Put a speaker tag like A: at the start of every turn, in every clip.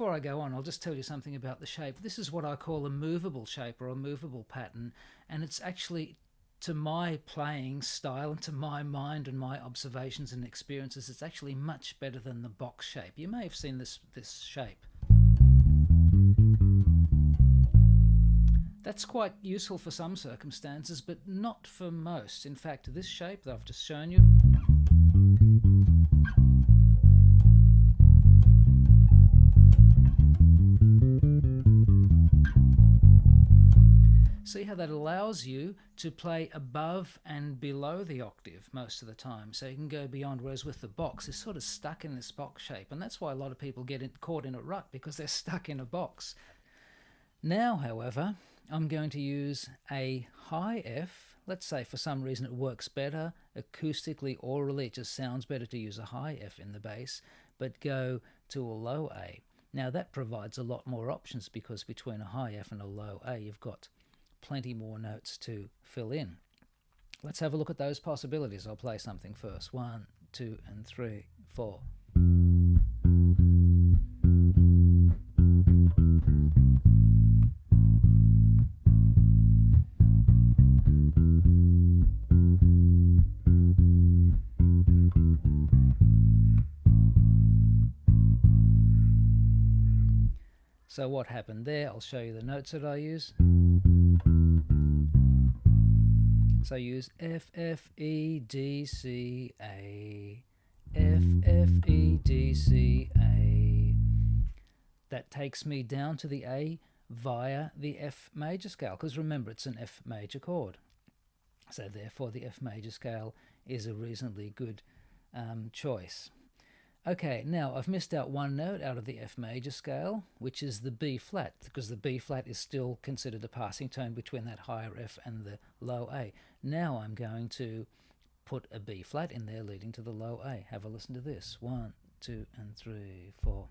A: before I go on, I'll just tell you something about the shape. This is what I call a movable shape or a movable pattern, and it's actually, to my playing style and to my mind and my observations and experiences, it's actually much better than the box shape. You may have seen this shape. That's quite useful for some circumstances, but not for most. In fact, this shape that I've just shown you, see how that allows you to play above and below the octave most of the time, so you can go beyond, whereas with the box, it's sort of stuck in this box shape, and that's why a lot of people get caught in a rut, because they're stuck in a box. Now, however, I'm going to use a high F. Let's say for some reason it works better acoustically, orally, it just sounds better to use a high F in the bass, but go to a low A. Now that provides a lot more options, because between a high F and a low A, you've got plenty more notes to fill in. Let's have a look at those possibilities. I'll play something first. 1, 2, and 3, 4. So what happened there, I'll show you the notes that I use. So I use F, F, E, D, C, A, F, F, E, D, C, A. That takes me down to the A via the F major scale, because remember, it's an F major chord. So therefore the F major scale is a reasonably good choice. Okay, now I've missed out one note out of the F major scale, which is the B flat, because the B flat is still considered a passing tone between that higher F and the low A. Now I'm going to put a B flat in there leading to the low A. Have a listen to this. 1, 2, and 3, 4.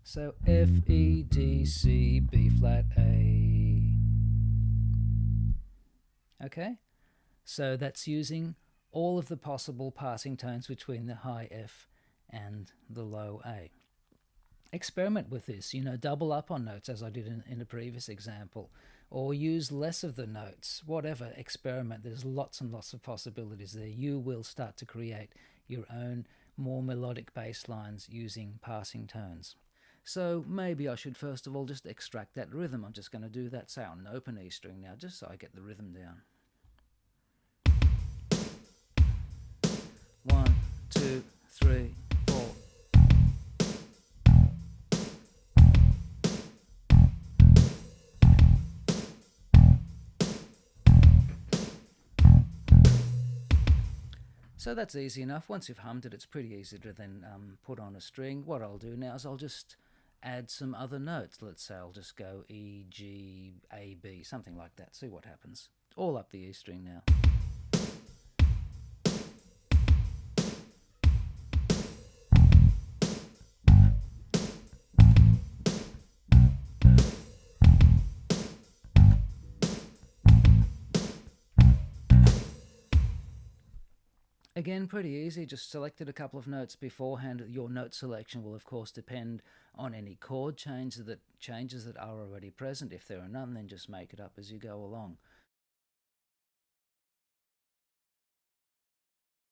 A: So F, E, D, C, B flat, A. Okay, so that's using all of the possible passing tones between the high F and the low A. Experiment with this, double up on notes as I did in a previous example, or use less of the notes, whatever, experiment. There's lots and lots of possibilities there. You will start to create your own more melodic bass lines using passing tones. So maybe I should first of all just extract that rhythm. I'm just going to do that, say on an open E string now, just so I get the rhythm down. 1, 2, 3, 4. So that's easy enough. Once you've hummed it, it's pretty easy to then put on a string. What I'll do now is I'll just add some other notes. Let's say I'll just go E, G, A, B, something like that. See what happens. All up the E string now. Again, pretty easy, just selected a couple of notes beforehand. Your note selection will of course depend on any chord changes that are already present. If there are none, then just make it up as you go along.